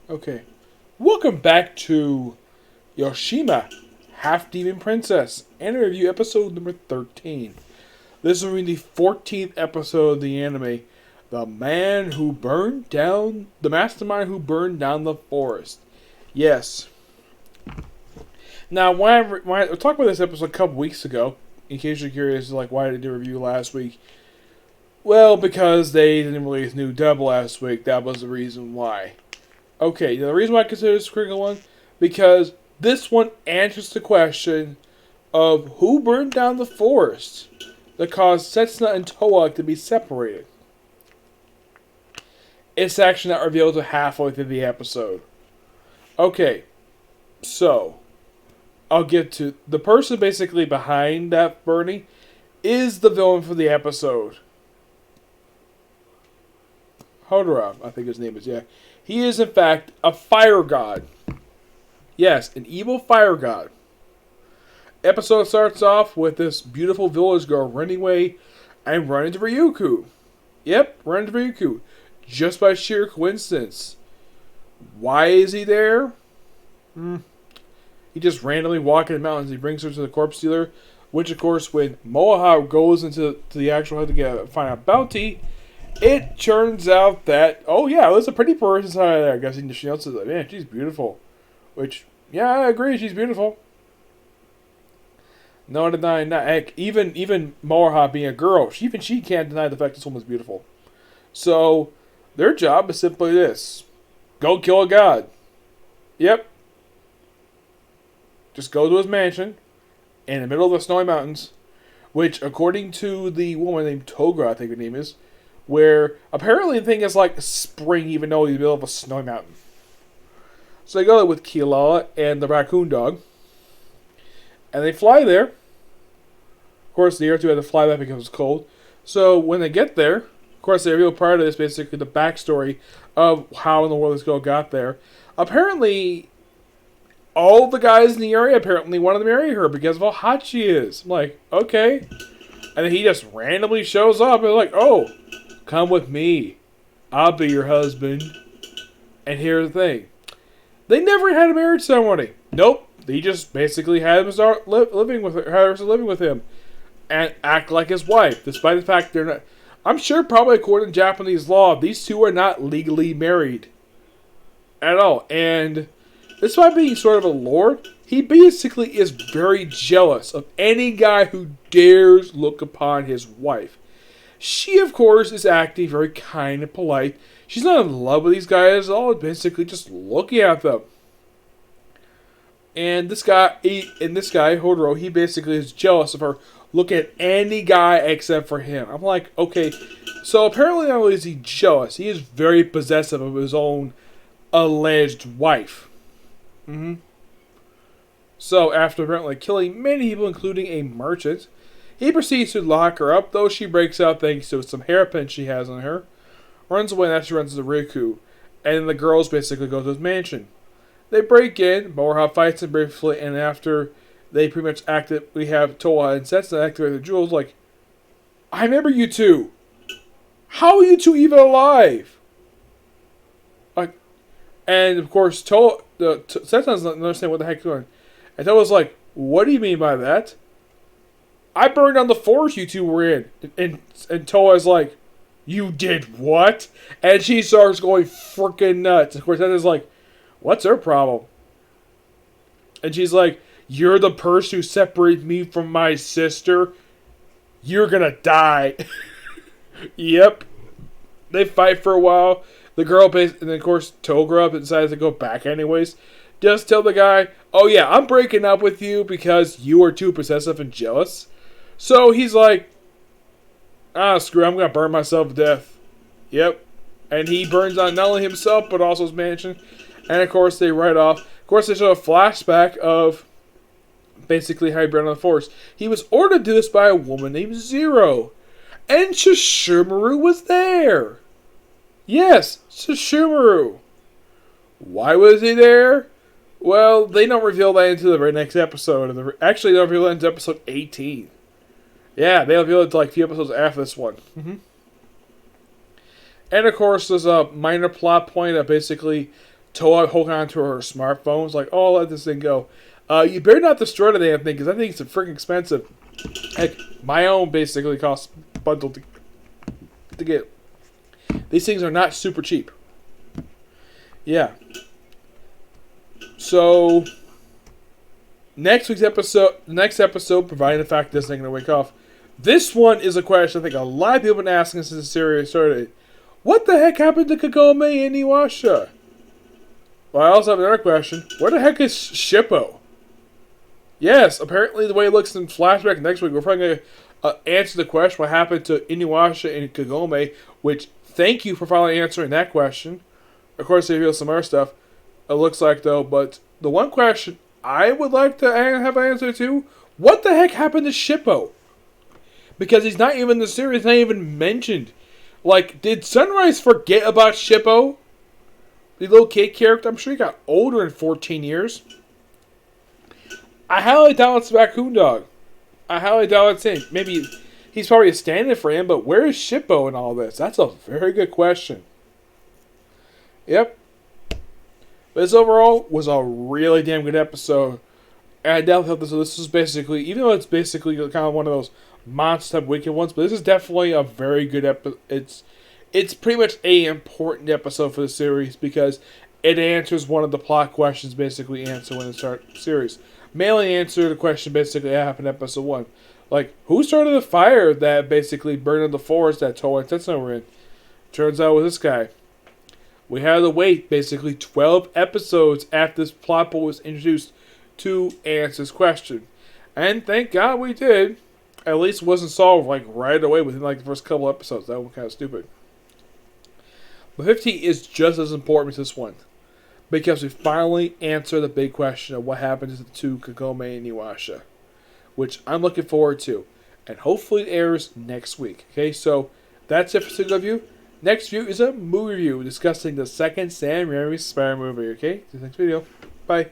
Okay. Welcome back to Yashahime, Half Demon Princess, anime review episode number 13. This will be the 14th episode of the anime, The Mastermind Who Burned Down the Forest. Yes. Now, when I talked about this episode a couple weeks ago, in case you're curious, like why did I do a review last week? Well, because they didn't release new dub last week. That was the reason why. Okay, the reason why I consider this a critical one, because this one answers the question of who burned down the forest that caused Setsuna and Toa to be separated. It's actually not revealed until halfway through the episode. Okay, so I'll get to the person basically behind that burning is the villain for the episode. Hodora, I think his name is, yeah. He is, in fact, a fire god. Yes, an evil fire god. Episode starts off with this beautiful village girl running away and running to Ryuku. Yep, running to Ryuku. Just by sheer coincidence. Why is he there? He just randomly walks in the mountains. He brings her to the corpse dealer, which, of course, when Moaha goes into the actual hut to find a bounty, it turns out that, oh yeah, there's a pretty person inside there. I guess she else is like, man, she's beautiful. Which, yeah, I agree, she's beautiful. No denying that. Heck, even Moaha being a girl, even she can't deny the fact this woman's beautiful. So, their job is simply this. Go kill a god. Yep. Just go to his mansion in the middle of the snowy mountains, which, according to the woman named Toga, I think her name is, where apparently the thing is like spring, even though he's in the middle of a snowy mountain. So they go there with Kilala and the raccoon dog, and they fly there. Of course, the Earth 2 had to fly back because it's cold. So when they get there, of course, they reveal part of this, basically the backstory of how in the world this girl got there. Apparently, all the guys in the area apparently wanted to marry her because of how hot she is. I'm like, okay. And then he just randomly shows up and like, oh, come with me. I'll be your husband. And here's the thing. They never had a marriage ceremony. Nope. They just basically had him start living with him. And act like his wife. Despite the fact they're not. I'm sure probably according to Japanese law, these two are not legally married. At all. And despite being sort of a lord, he basically is very jealous of any guy who dares look upon his wife. She, of course, is acting very kind and polite. She's not in love with these guys at all, basically just looking at them. And this guy, Hodoro, he basically is jealous of her looking at any guy except for him. I'm like, okay, so apparently not only is he jealous, he is very possessive of his own alleged wife. So, after apparently killing many people, including a merchant, he proceeds to lock her up, though she breaks out thanks to some hairpins she has on her. Runs away, and after she runs to Riku. And the girls basically go to his mansion. They break in, Moaha fights him briefly, and after they pretty much we have Toa and Setsuna activate their jewels, like, I remember you two! How are you two even alive? Like, and of course, Setsuna doesn't understand what the heck's going on. And Toa's like, what do you mean by that? I burned down the forest you two were in. And Toa's like, you did what? And she starts going freaking nuts. Of course, Setsuna is like, what's her problem? And she's like, you're the person who separated me from my sister. You're gonna die. Yep. They fight for a while. The girl, and then of course, Toga decides to go back anyways. Just tell the guy, oh yeah, I'm breaking up with you because you are too possessive and jealous. So he's like, screw it, I'm going to burn myself to death. Yep. And he burns on not only himself, but also his mansion. And of course, they ride off. Of course, they show a flashback of basically how he burned on the forest. He was ordered to do this by a woman named Zero. And Shishimaru was there. Yes, Shishimaru. Why was he there? Well, they don't reveal that until the very next episode. Actually, they don't reveal that until episode 18. Yeah, they'll reveal it like a few episodes after this one. And of course, there's a minor plot point of basically Toa holding onto her smartphone. It's like, oh, let this thing go. You better not destroy the damn thing because I think it's freaking expensive. Heck, my own basically costs a bundle to get. These things are not super cheap. Yeah. So, next episode, providing the fact this ain't going to wake off, this one is a question I think a lot of people have been asking since the series started. What the heck happened to Kagome and Iwasha? Well, I also have another question. Where the heck is Shippo? Yes, apparently the way it looks in flashback next week, we're probably going to answer the question what happened to Inuyasha and Kagome, which, thank you for finally answering that question. Of course, they reveal some other stuff, it looks like, though, but the one question I would like to have an answer to, what the heck happened to Shippo? Because he's not even in the series, not even mentioned. Like, did Sunrise forget about Shippo? The little kid character? I'm sure he got older in 14 years. I highly doubt it's Raccoon Dog. I highly doubt it's him. Maybe he's probably a stand-in for him, but where is Shippo in all this? That's a very good question. Yep. But this overall was a really damn good episode. And I definitely hope this is basically, even though it's basically kind of one of those monster type wicked ones, but this is definitely a very good episode. It's pretty much a important episode for the series because it answers one of the plot questions basically answer when it starts the series. Mainly answer the question basically that happened in episode 1. Like, who started the fire that basically burned the forest that Toa and Tetsuno were in? Turns out it was this guy. We had to wait basically 12 episodes after this plot point was introduced to answer this question. And thank God we did. At least it wasn't solved like right away within like the first couple episodes. That was kind of stupid. But 15 is just as important as this one. Because we finally answer the big question of what happened to Kagome and Iwasha. Which I'm looking forward to. And hopefully it airs next week. Okay, so that's it for Single Review. Next view is a movie review discussing the second Sam Raimi Spider-Man movie. Okay, see you next video. Bye.